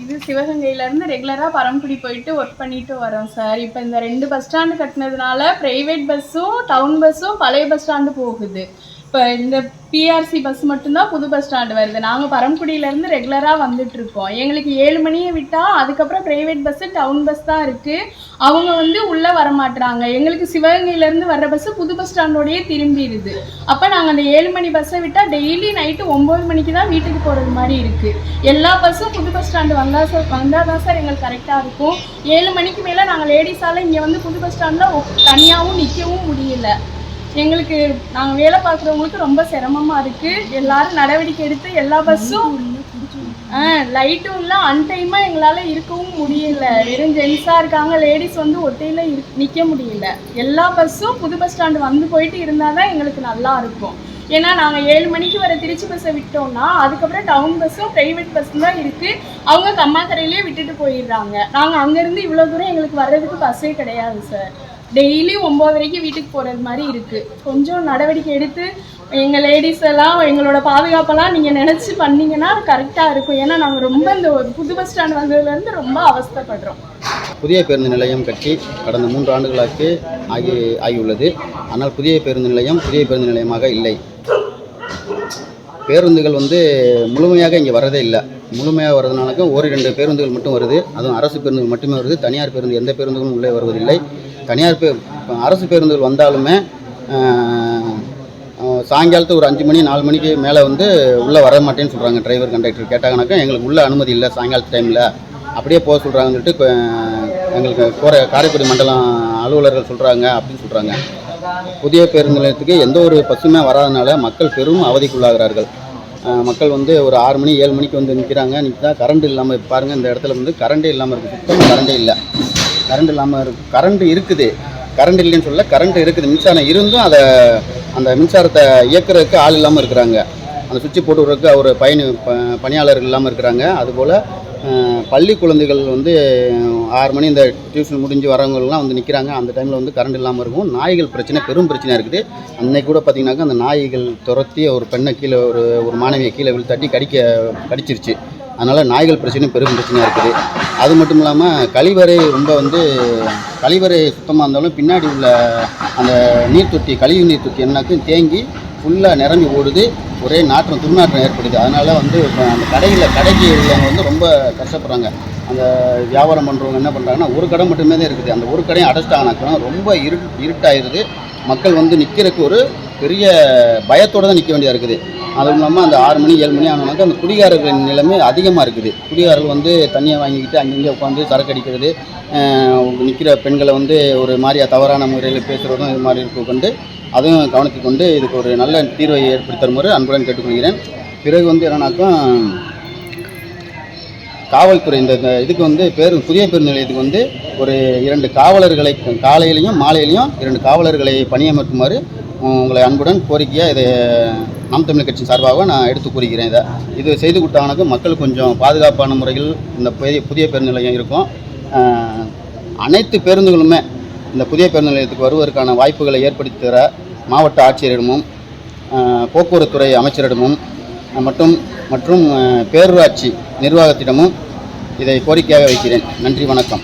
இது சிவகங்கையிலேருந்து ரெகுலராக பரமக்குடி போயிட்டு ஒர்க் பண்ணிட்டு வரோம் சார். இப்போ இந்த 2 பஸ் ஸ்டாண்டு கட்டினதுனால ப்ரைவேட் பஸ்ஸும் டவுன் பஸ்ஸும் பழைய பஸ் ஸ்டாண்டு போகுது. இப்போ இந்த பிஆர்சி பஸ் மட்டும்தான் புது பஸ் ஸ்டாண்டு வருது. நாங்கள் பரமக்குடியிலேருந்து ரெகுலராக வந்துட்டுருக்கோம். எங்களுக்கு 7 மணியை விட்டால் அதுக்கப்புறம் ப்ரைவேட் பஸ்ஸு டவுன் பஸ் தான் இருக்குது. அவங்க உள்ளே வரமாட்டுறாங்க. எங்களுக்கு சிவகங்கையிலேருந்து வர்ற பஸ்ஸு புது பஸ் ஸ்டாண்டோடையே திரும்பிடுது. அப்போ நாங்கள் அந்த 7 மணி பஸ்ஸை விட்டால் டெய்லி நைட்டு 9 மணிக்கு தான் வீட்டுக்கு போகிறது மாதிரி இருக்குது. எல்லா பஸ்ஸும் புது பஸ் ஸ்டாண்டு வந்தால் தான் சார் எங்களுக்கு கரெக்டாக இருக்கும். 7 மணிக்கு மேலே நாங்கள் லேடிஸால் இங்கே புது பஸ் ஸ்டாண்டில் தனியாகவும் நிற்கவும் முடியல. எங்களுக்கு நாங்கள் வேலை பார்க்குறவங்களுக்கு ரொம்ப சிரமமாக இருக்குது. எல்லோரும் நடவடிக்கை எடுத்து எல்லா பஸ்ஸும் லைட்டும் இல்லை, அன்டைமாக எங்களால் இருக்கவும் முடியல. வெறும் ஜென்ஸாக இருக்காங்க, லேடிஸ் ஒத்தையில் நிற்க முடியல. எல்லா பஸ்ஸும் புது பஸ் ஸ்டாண்டு போயிட்டு இருந்தால் தான் எங்களுக்கு நல்லா இருக்கும். ஏன்னா நாங்கள் 7 மணிக்கு வர திருச்சி பஸ்ஸை விட்டோம்னா அதுக்கப்புறம் டவுன் பஸ்ஸும் ப்ரைவேட் பஸ்ஸும் தான் இருக்குது. அவங்க கம்மாக்கரையிலே விட்டுட்டு போயிடுறாங்க. நாங்கள் அங்கேருந்து இவ்வளோ தூரம் எங்களுக்கு வர்றதுக்கு பஸ்ஸே கிடையாது சார். டெய்லி 9:30 வீட்டுக்கு போகிறது மாதிரி இருக்குது. கொஞ்சம் நடவடிக்கை எடுத்து எங்கள் லேடிஸ் எல்லாம் எங்களோட பாதுகாப்பெல்லாம் நீங்கள் நினச்சி பண்ணிங்கன்னா கரெக்டாக இருக்கும். ஏன்னா நாங்கள் ரொம்ப இந்த ஒரு புது பஸ் ஸ்டாண்ட் வந்ததுலேருந்து ரொம்ப அவஸ்தைப்படுறோம். புதிய பேருந்து நிலையம் கட்டி கடந்த 3 ஆண்டுகளாக ஆகியுள்ளது. ஆனால் புதிய பேருந்து நிலையம் புதிய பேருந்து நிலையமாக இல்லை. பேருந்துகள் முழுமையாக இங்கே வரதே இல்லை. முழுமையாக வர்றதுனால 1-2 பேருந்துகள் மட்டும் வருது. அதுவும் அரசு பேருந்துகள் மட்டுமே வருது. தனியார் பேருந்து எந்த பேருந்துகளும் உள்ளே வருவதில்லை. அரசு பேருந்துகள் வந்தாலுமே சாயங்காலத்து ஒரு 5 மணி 4 மணிக்கு மேலே உள்ளே வர மாட்டேன்னு சொல்கிறாங்க. டிரைவர் கண்டக்டர் கேட்டாங்கனாக்கா எங்களுக்கு உள்ளே அனுமதி இல்லை சாயங்காலத்து டைமில், அப்படியே போக சொல்கிறாங்கன்னு சொல்லிட்டு எங்களுக்கு காரைக்குடி மண்டலம் அலுவலர்கள் சொல்கிறாங்க அப்படின்னு சொல்கிறாங்க. புதிய பேருந்து நிலையத்துக்கு எந்த ஒரு பஸ்ஸுமே வராதனால மக்கள் பெரும் அவதிக்குள்ளாகிறார்கள். மக்கள் ஒரு 6 மணி 7 மணிக்கு நிற்கிறாங்க. நிற்கா கரண்ட் இல்லாமல் பாருங்கள், இந்த இடத்துல கரண்டே இல்லாமல் இருக்குது. சுத்தமாக கரண்டே இல்லை. கரண்ட் இல்லாமல் இருக்குது. கரண்ட் இருக்குது, கரண்ட் இல்லைன்னு சொல்ல, கரண்ட் இருக்குது. மின்சாரம் இருந்தும் அந்த மின்சாரத்தை இயக்குறதுக்கு ஆள் இல்லாமல் இருக்கிறாங்க. அந்த சுவிட்சு போட்டு விடுறதுக்கு அவர் பணியாளர்கள் இல்லாமல் இருக்கிறாங்க. அதுபோல் பள்ளி குழந்தைகள் 6 மணி இந்த டியூஷன் முடிஞ்சு வரவங்கலாம் நிற்கிறாங்க. அந்த டைமில் கரண்ட் இல்லாமல் இருக்கும். நாய்கள் பிரச்சனை பெரும் பிரச்சனையாக இருக்குது. அன்னைக்கு கூட பார்த்திங்கனாக்கா அந்த நாய்கள் துரத்தி ஒரு பெண்ணை கீழே ஒரு மாணவியை கீழே தட்டி கடிச்சிருச்சு. அதனால் நாய்கள் பிரச்சனை பெரும் பிரச்சனையாக இருக்குது. அது மட்டும் இல்லாமல் கழிவறை ரொம்ப கழிவறை சுத்தமாக இருந்தாலும் பின்னாடி உள்ள அந்த நீர்த்தொட்டி, கழிவு நீர்த்தொட்டி என்னாக்கும் தேங்கி ஃபுல்லாக நிரம்பி ஓடுது. ஒரே துர்நாற்றம் ஏற்படுது. அதனால் அந்த கடைக்கு உள்ளவங்க ரொம்ப கஷ்டப்படுறாங்க. அந்த வியாபாரம் பண்ணுறவங்க என்ன பண்ணுறாங்கன்னா ஒரு கடை மட்டுமே தான் இருக்குது. அந்த ஒரு கடையும் அடைச்சிட்டாங்கனாக்கா ரொம்ப இருட்டாயிருது. மக்கள் நிற்கிறதுக்கு ஒரு பெரிய பயத்தோடு தான் நிற்க வேண்டியதாக இருக்குது. அதுவும் இல்லாமல் அந்த 6 மணி 7 மணி ஆனோனாக்கா அந்த குடிகாரர்களின் நிலைமை அதிகமாக இருக்குது. குடிகாரர்கள் தண்ணியை வாங்கிக்கிட்டு அங்கங்கே உட்காந்து சரக்கு அடிக்கிறது, நிற்கிற பெண்களை ஒரு மாதிரியாக தவறான முறையில் பேசுகிறதும் இது மாதிரி கொண்டு அதையும் கவனத்துக்கு கொண்டு இதுக்கு ஒரு நல்ல தீர்வை ஏற்படுத்தி தருமாறு அன்புடன் கேட்டுக்கொள்கிறேன். பிறகு என்னன்னாக்கா காவல்துறை இந்த இதுக்கு புதிய பேருந்து நிலையத்துக்கு ஒரு 2 காவலர்களை காலையிலையும் மாலையிலையும் 2 காவலர்களை பணியமர்த்துமாறு உங்களை அன்புடன் கோரிக்கையாக இதை நாம் தமிழர் கட்சி சார்பாக நான் எடுத்து கூறுகிறேன். இது செய்து கொடுத்தாங்கனாக்கா மக்கள் கொஞ்சம் பாதுகாப்பான முறையில் இந்த புதிய பேருந்து நிலையம் இருக்கும். அனைத்து பேருந்துகளுமே இந்த புதிய பேருந்து நிலையத்துக்கு வருவதற்கான வாய்ப்புகளை ஏற்படுத்தி தர மாவட்ட ஆட்சியரிடமும் போக்குவரத்துறை அமைச்சரிடமும் மற்றும் பேரூராட்சி நிர்வாகத்திடமும் இதை கோரிக்கையாக வைக்கிறேன். நன்றி, வணக்கம்.